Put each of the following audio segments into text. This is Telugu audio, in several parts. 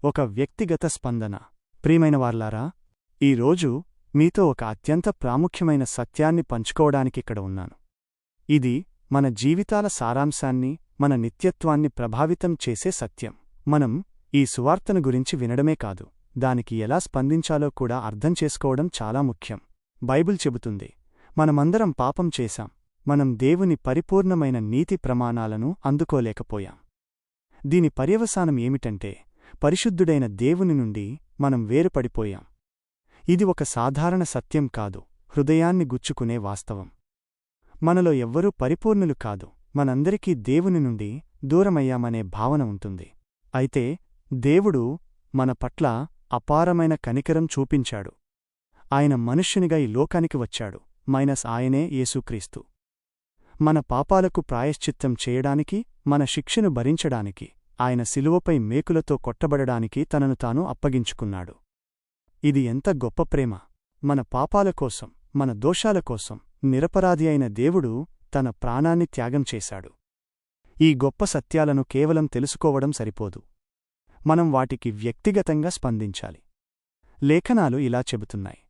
ఒక వ్యక్తిగత స్పందన. ప్రియమైనవార్లారా, ఈరోజు మీతో ఒక అత్యంత ప్రాముఖ్యమైన సత్యాన్ని పంచుకోవడానికిక్కడ ఉన్నాను. ఇది మన జీవితాల సారాంశాన్ని, మన నిత్యత్వాన్ని ప్రభావితం చేసే సత్యం. మనం ఈ సువార్తను గురించి వినడమే కాదు, దానికి ఎలా స్పందించాలో కూడా అర్థం చేసుకోవడం చాలా ముఖ్యం. బైబిల్ చెబుతుంది, మనమందరం పాపం చేశాం, మనం దేవుని పరిపూర్ణమైన నీతి ప్రమాణాలను అందుకోలేకపోయాం. దీని పర్యవసానం ఏమిటంటే, పరిశుద్ధుడైన దేవుని నుండి మనం వేరుపడిపోయాం. ఇది ఒక సాధారణ సత్యం కాదు, హృదయాన్ని గుచ్చుకునే వాస్తవం. మనలో ఎవ్వరూ పరిపూర్ణులు కాదు, మనందరికీ దేవుని నుండి దూరమయ్యామనే భావన ఉంటుంది. అయితే దేవుడు మన పట్ల అపారమైన కనికరం చూపించాడు. ఆయన మనుష్యునిగా ఈ లోకానికి వచ్చాడు, ఆయనే యేసుక్రీస్తు. మన పాపాలకు ప్రాయశ్చిత్తం చేయడానికి, మన శిక్షను భరించడానికి, ఆయన శిలువపై మేకులతో కొట్టబడడానికి తనను తాను అప్పగించుకున్నాడు. ఇది ఎంత గొప్ప ప్రేమ! మన పాపాల కోసం, మన దోషాల కోసం నిరపరాధి అయిన దేవుడు తన ప్రాణాన్ని త్యాగం చేశాడు. ఈ గొప్ప సత్యాలను కేవలం తెలుసుకోవడం సరిపోదు, మనం వాటికి వ్యక్తిగతంగా స్పందించాలి. లేఖనాలు ఇలా చెబుతున్నాయి,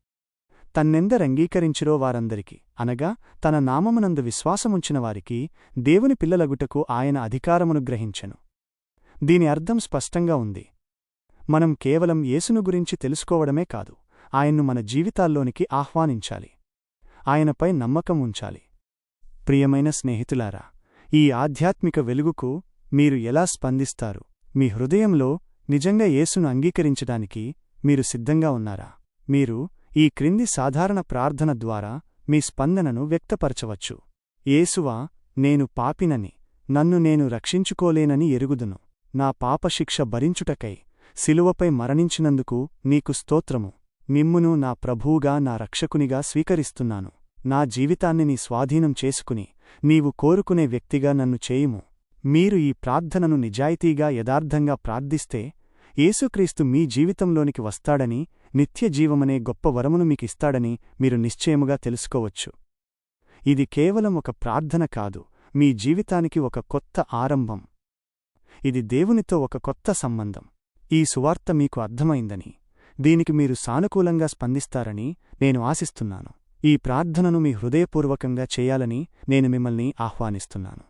తన్నెందరంగీకరించిరో వారందరికి, అనగా తన నామమునందు విశ్వాసముంచిన వారికి దేవుని పిల్లలగుటకు ఆయన అధికారమునుగ్రహించెను. దీని అర్థం స్పష్టంగా ఉంది. మనం కేవలం యేసును గురించి తెలుసుకోవడమే కాదు, ఆయన్ను మన జీవితాల్లోనికి ఆహ్వానించాలి, ఆయనపై నమ్మకం ఉంచాలి. ప్రియమైన స్నేహితులారా, ఈ ఆధ్యాత్మిక వెలుగుకు మీరు ఎలా స్పందిస్తారు? మీ హృదయంలో నిజంగా యేసును అంగీకరించడానికి మీరు సిద్ధంగా ఉన్నారా? మీరు ఈ క్రింది సాధారణ ప్రార్థన ద్వారా మీ స్పందనను వ్యక్తపరచవచ్చు. యేసువా, నేను పాపినని, నన్ను నేను రక్షించుకోలేనని ఎరుగుదును. నా పాపశిక్ష భరించుటకై శిలువపై మరణించినందుకు నీకు స్తోత్రము. మిమ్మును నా ప్రభువుగా, నా రక్షకునిగా స్వీకరిస్తున్నాను. నా జీవితాన్ని నీ స్వాధీనం చేసుకుని నీవు కోరుకునే వ్యక్తిగా నన్ను చేయుము. మీరు ఈ ప్రార్థనను నిజాయితీగా, యథార్థంగా ప్రార్థిస్తే యేసుక్రీస్తు మీ జీవితంలోనికి వస్తాడని, నిత్యజీవమనే గొప్ప వరమును మీకిస్తాడని మీరు నిశ్చయముగా తెలుసుకోవచ్చు. ఇది కేవలం ఒక ప్రార్థన కాదు, మీ జీవితానికి ఒక కొత్త ఆరంభం. ఇది దేవునితో ఒక కొత్త సంబంధం. ఈ సువార్త మీకు అర్థమైందని, దీనికి మీరు సానుకూలంగా స్పందిస్తారని నేను ఆశిస్తున్నాను. ఈ ప్రార్థనను మీ హృదయపూర్వకంగా చేయాలని నేను మిమ్మల్ని ఆహ్వానిస్తున్నాను.